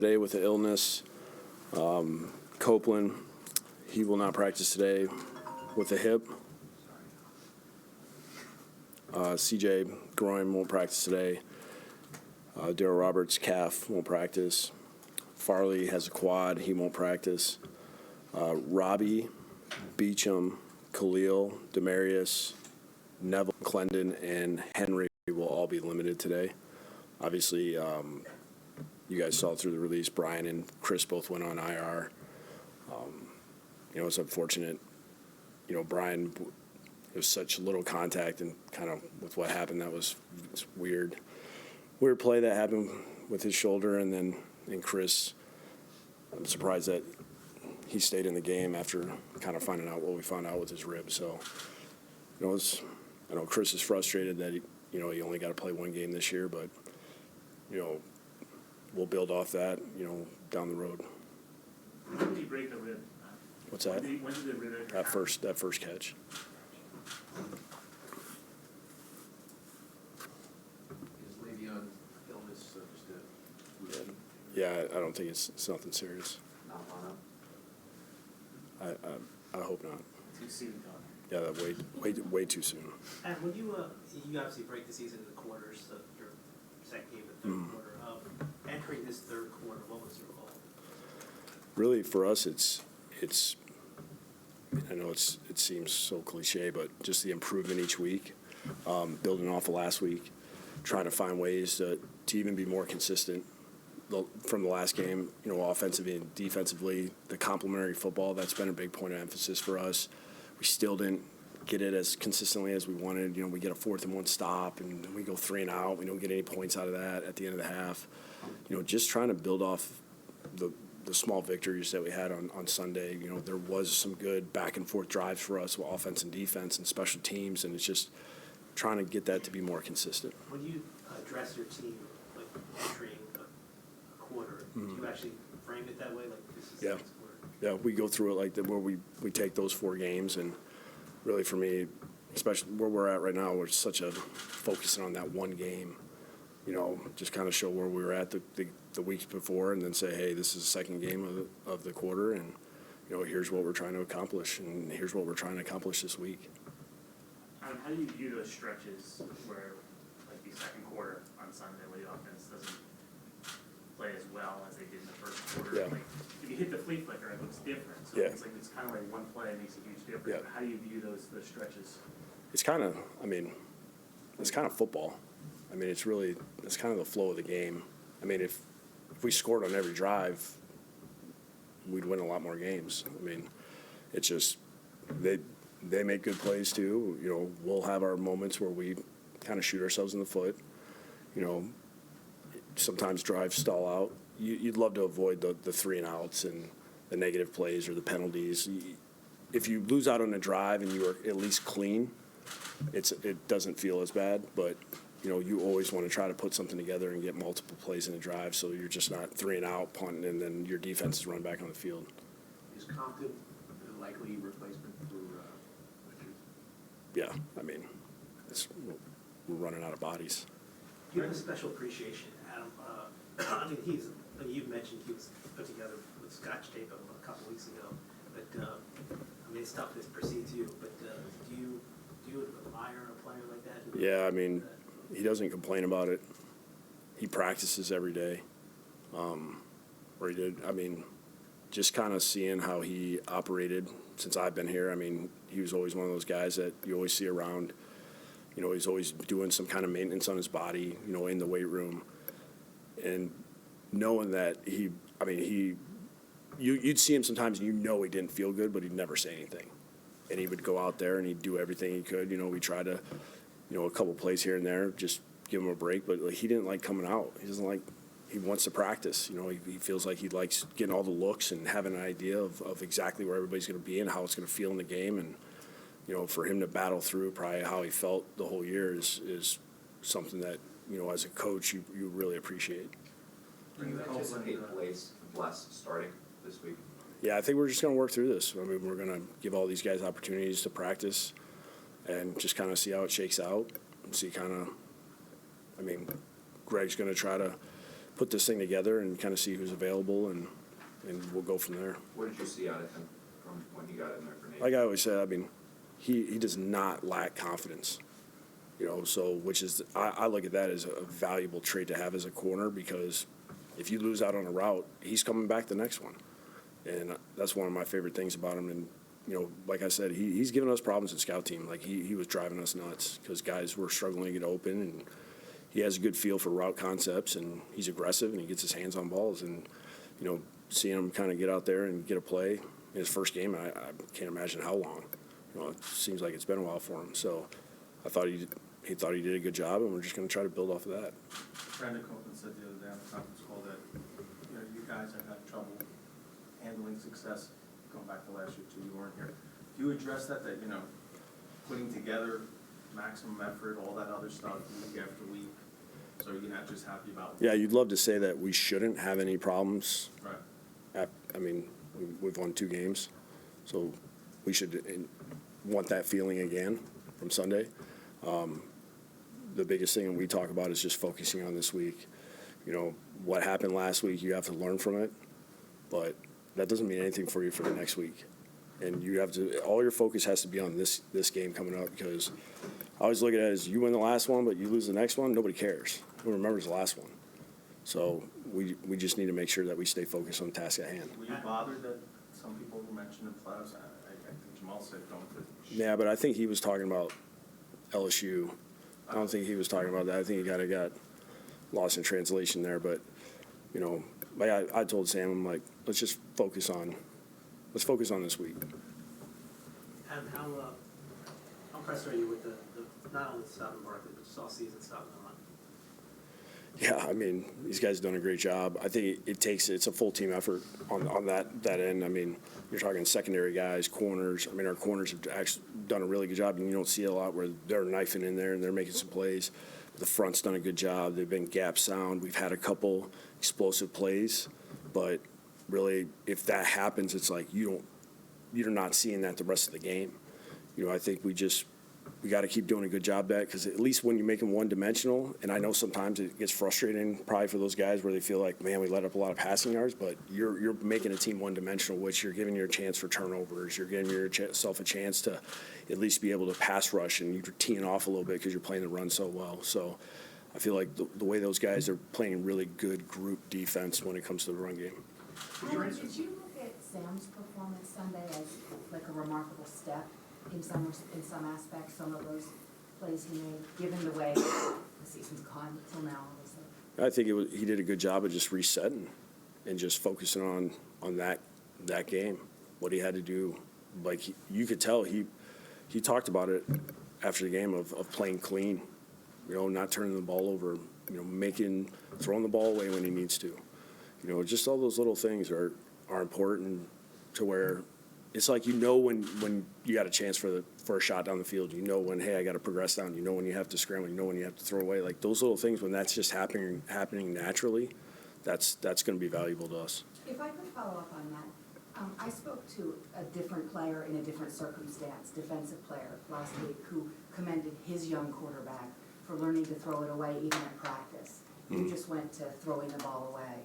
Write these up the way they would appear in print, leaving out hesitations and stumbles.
today with an illness. Copeland, he will not practice today with a hip. CJ groin won't practice today. Darryl Roberts calf won't practice. Farley has a quad, he won't practice. Robbie, Beecham, Khalil, Demarius, Neville, Clendon, and Henry will all be limited today. Obviously, you guys saw through the release, Brian and Chris both went on IR. It's unfortunate. Brian, it was such little contact, and kind of with what happened, that was weird. Weird play that happened with his shoulder, and then Chris, I'm surprised that he stayed in the game after kind of finding out what we found out with his rib. So, I know Chris is frustrated that he only got to play one game this year, but we'll build off that down the road. When did he break the rib? What's that? When did the rib? That first catch. Is Le'Veon illness just a routine? Yeah, I don't think it's nothing serious. Not on I hope not. Too soon, Don. Yeah, that way too soon. And when you obviously break the season into quarters, so your second game and third quarter. Entering this third quarter, what was your goal? Really, for us, it's. I know it seems so cliche, but just the improvement each week, building off of last week, trying to find ways to even be more consistent from the last game. Offensively and defensively, the complementary football, that's been a big point of emphasis for us. We still didn't get it as consistently as we wanted. We get a 4th and 1 stop, and we go 3 and out. We don't get any points out of that at the end of the half. Just trying to build off the small victories that we had on Sunday. There was some good back and forth drives for us with offense and defense and special teams, and it's just trying to get that to be more consistent. When you address your team, like entering a quarter, do you actually frame it that way? Like this is the next quarter? Yeah, we go through it like that, where we take those 4 games, and really for me, especially where we're at right now, we're such a focusing on that one game. Just kind of show where we were at the weeks before, and then say, hey, this is the second game of the quarter, and here's what we're trying to accomplish, and here's what we're trying to accomplish this week. How do you view those stretches where, like the second quarter on Sunday, where the offense doesn't play as well as they did in the first quarter? Yeah. Like, if you hit the flea flicker, it looks different. So Yeah. it's kind of like one play makes a huge difference. Yeah. How do you view those stretches? It's kind of, it's kind of football. It's kind of the flow of the game. If we scored on every drive, we'd win a lot more games. It's just they make good plays too. We'll have our moments where we kind of shoot ourselves in the foot. Sometimes drives stall out. You'd love to avoid the 3 and outs and the negative plays or the penalties. If you lose out on a drive and you are at least clean, it doesn't feel as bad, but you always want to try to put something together and get multiple plays in a drive, so you're just not 3 and out, punting, and then your defense is run back on the field. Is Compton a likely replacement for Richards? Yeah, we're running out of bodies. You have a special appreciation, Adam. You've mentioned he was put together with Scotch tape a couple weeks ago, but it's tough this precedes you. But do you admire a player like that? Yeah, he doesn't complain about it. He practices every day. Or he did. Just kind of seeing how he operated since I've been here. He was always one of those guys that you always see around. He's always doing some kind of maintenance on his body, in the weight room. And knowing that you'd see him sometimes and he didn't feel good, but he'd never say anything. And he would go out there and he'd do everything he could. We tried to, a couple plays here and there, just give him a break. But he didn't like coming out. He wants to practice. He feels like he likes getting all the looks and having an idea of exactly where everybody's going to be and how it's going to feel in the game. And, for him to battle through probably how he felt the whole year is something that, as a coach, you really appreciate. Do you anticipate Bless starting this week? Yeah, I think we're just going to work through this. We're going to give all these guys opportunities to practice and just kind of see how it shakes out and see Greg's going to try to put this thing together and kind of see who's available, and we'll go from there. What did you see out of him from when he got in there for Nate? Like I always said, I mean, he does not lack confidence, so which is, I look at that as a valuable trait to have as a corner, because if you lose out on a route, he's coming back the next one. And that's one of my favorite things about him. And, like I said, he's given us problems in scout team. Like, he was driving us nuts because guys were struggling to get open, and he has a good feel for route concepts, and he's aggressive, and he gets his hands on balls. And, seeing him kind of get out there and get a play in his first game, I can't imagine how long. It seems like it's been a while for him. So I thought he thought he did a good job, and we're just going to try to build off of that. Brandon Copeland said the other day on the conference call that, you guys have had trouble handling success going back to last year too. You weren't here. Do you address that, putting together maximum effort, all that other stuff, week after week, so you're not just happy about? Yeah, you'd love to say that we shouldn't have any problems. Right. I mean, we've won 2 games, so we should want that feeling again from Sunday. The biggest thing we talk about is just focusing on this week. What happened last week, you have to learn from it, but that doesn't mean anything for you for the next week. And you have to, all your focus has to be on this game coming up, because I always look at it as you win the last one, but you lose the next one, nobody cares. Who remembers the last one? So we just need to make sure that we stay focused on the task at hand. Were you bothered that some people were mentioned in playoffs? I think Jamal said don't. Yeah, but I think he was talking about LSU. I don't think he was talking about that. I think he kind of got lost in translation there. But, like I told Sam, I'm like, let's just focus on this week. And how impressed are you with the not only stopping Barkley, but just all season stopping the run? Yeah, I mean, these guys have done a great job. I think it's a full team effort on that end. I mean, you're talking secondary guys, corners. I mean, our corners have actually done a really good job, and you don't see it a lot where they're knifing in there and they're making some plays. The front's done a good job. They've been gap sound. We've had a couple explosive plays, but really, if that happens, it's like you're not seeing that the rest of the game. I think we got to keep doing a good job at that, because at least when you make them one-dimensional, and I know sometimes it gets frustrating probably for those guys where they feel like, man, we let up a lot of passing yards, but you're making a team one-dimensional, which you're giving your chance for turnovers. You're giving yourself a chance to at least be able to pass rush, and you're teeing off a little bit because you're playing the run so well. So I feel like the way those guys are playing really good group defense when it comes to the run game. Did you look at Sam's performance Sunday as like a remarkable step in some aspects, some of those plays he made, given the way the season's gone till now, obviously? I think he did a good job of just resetting and just focusing on that game, what he had to do. Like, you could tell he talked about it after the game of playing clean, not turning the ball over, throwing the ball away when he needs to. Just all those little things are important to where it's like when you got a chance for a shot down the field. When, hey, I got to progress down. When you have to scramble. When you have to throw away. Like those little things, when that's just happening naturally, that's going to be valuable to us. If I could follow up on that, I spoke to a different player in a different circumstance, defensive player last week, who commended his young quarterback for learning to throw it away even at practice. You just went to throwing the ball away.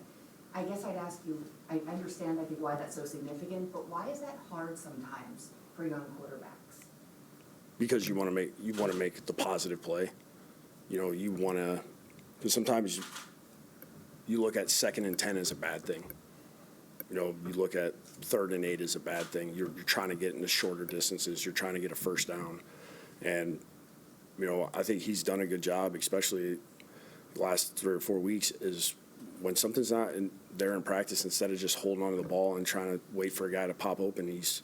I guess I'd ask you, I understand, I think, why that's so significant, but why is that hard sometimes for young quarterbacks? Because you want to make the positive play. You want to, because sometimes you look at 2nd and 10 as a bad thing. You look at 3rd and 8 as a bad thing. You're trying to get into shorter distances. You're trying to get a first down. And, I think he's done a good job, especially the last 3 or 4 weeks, is when something's not there in practice, instead of just holding onto the ball and trying to wait for a guy to pop open, he's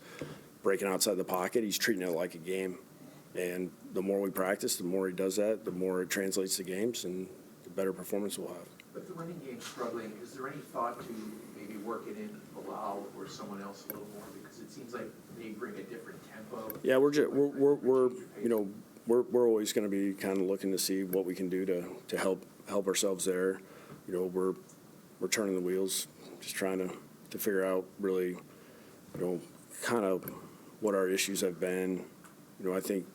breaking outside the pocket. He's treating it like a game. And the more we practice, the more he does that, the more it translates to games, and the better performance we'll have. But the running game's struggling. Is there any thought to maybe working in Bilal or someone else a little more? Because it seems like they bring a different tempo. Yeah, we're always going to be kind of looking to see what we can do to help ourselves there. We're turning the wheels, just trying to figure out really, kind of what our issues have been. I think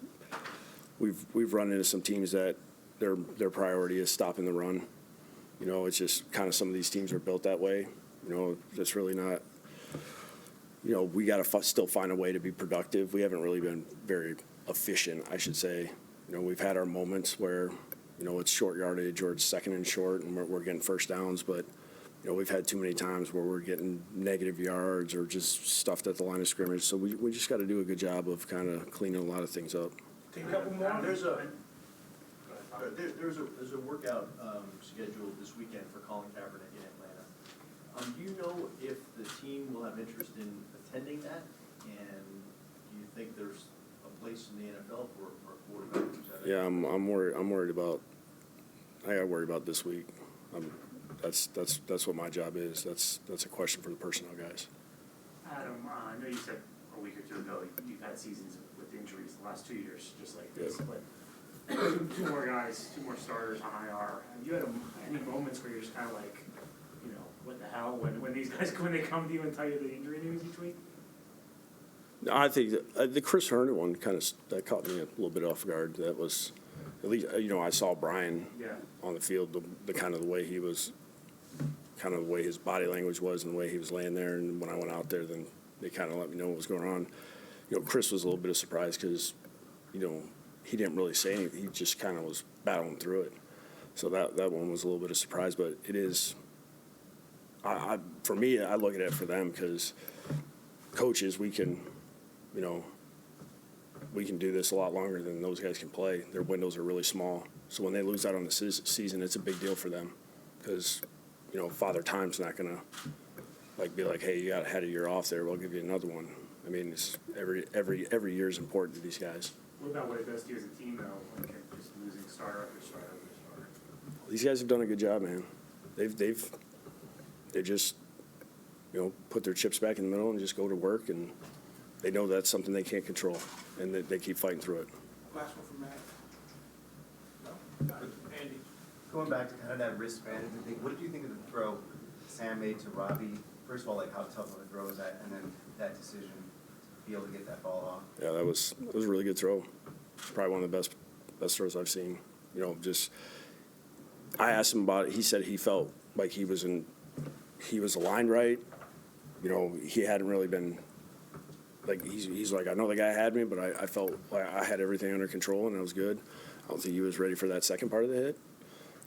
we've run into some teams that their priority is stopping the run, You know, it's just kind of some of these teams are built that way. You know, that's really not, you know, we got to still find a way to be productive. We haven't really been very efficient, I should say. You know, we've had our moments where, you know, it's short yardage or it's second and short and we're getting first downs, but, you know, we've had too many times where we're getting negative yards or just stuffed at the line of scrimmage. So we just got to do a good job of kind of cleaning a lot of things up. Take a couple more. There's a. There's a workout scheduled this weekend for Colin Kaepernick in Atlanta. Do you know if the team will have interest in attending that? And do you think there's a place in the NFL for a quarterback who's at it? Yeah, I'm worried about. I got to worry about this week. That's what my job is. That's a question for the personnel guys. Adam, I know you said a week or two ago you've had seasons with injuries the last 2 years, just like this. Yeah. But two more guys, two more starters on IR. Have you had any moments where you're just kind of like, you know, what the hell when these guys when they come to you and tell you the injury news each week? No, I think the Chris Herndon one that caught me a little bit off guard. That was, at least, you know, I saw Brian on the field, the kind of the way he was, kind of the way his body language was and the way he was laying there. And when I went out there, then they kind of let me know what was going on. You know, Chris was a little bit of surprise because, you know, he didn't really say anything. He just kind of was battling through it. So that one was a little bit of surprise, but it is. For me, I look at it for them because coaches, we can, you know, we can do this a lot longer than those guys can play. Their windows are really small. So when they lose out on the season, it's a big deal for them because, you know, Father Time's not going to, like, be like, hey, you had a year off there, we'll give you another one. I mean, it's every year is important to these guys. What about what it does to you as a team, though, like just losing starter after starter after starter? These guys have done a good job, man. They just, you know, put their chips back in the middle and just go to work, and they know that's something they can't control, and they keep fighting through it. Last one from Matt. Andy. Going back to kind of that risk management thing, what did you think of the throw Sam made to Robbie? First of all, like how tough of a throw was that, and then that decision to be able to get that ball off? Yeah, it was a really good throw. Probably one of the best throws I've seen. You know, just I asked him about it. He said he felt like he was aligned right. You know, he hadn't really been like he's like, I know the guy had me, but I felt like I had everything under control and it was good. I don't think he was ready for that second part of the hit,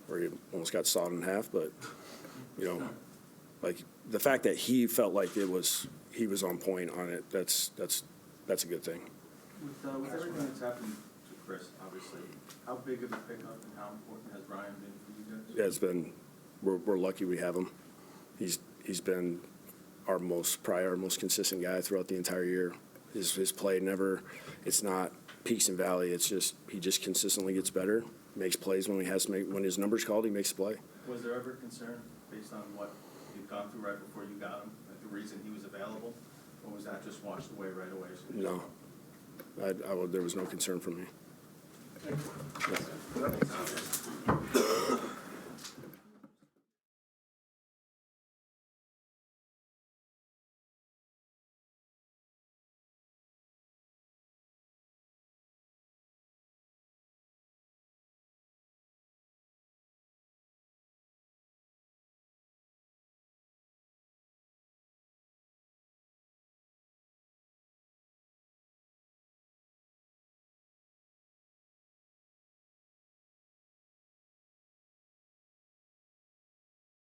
where he almost got sawed in half. But you know, like the fact that he felt like he was on point on it, that's a good thing. With everything that's happened to Chris, obviously, how big of a pickup and how important has Ryan been for you guys? Yeah, it's been. We're lucky we have him. He's been probably our most consistent guy throughout the entire year. His play never. It's not peaks and valley. It's just he just consistently gets better. Makes plays when he has to make. When his number's called, he makes a play. Was there ever concern based on what you'd gone through right before you got him, like the reason he was available, or was that just washed away right away? No, there was no concern for me. Thank you.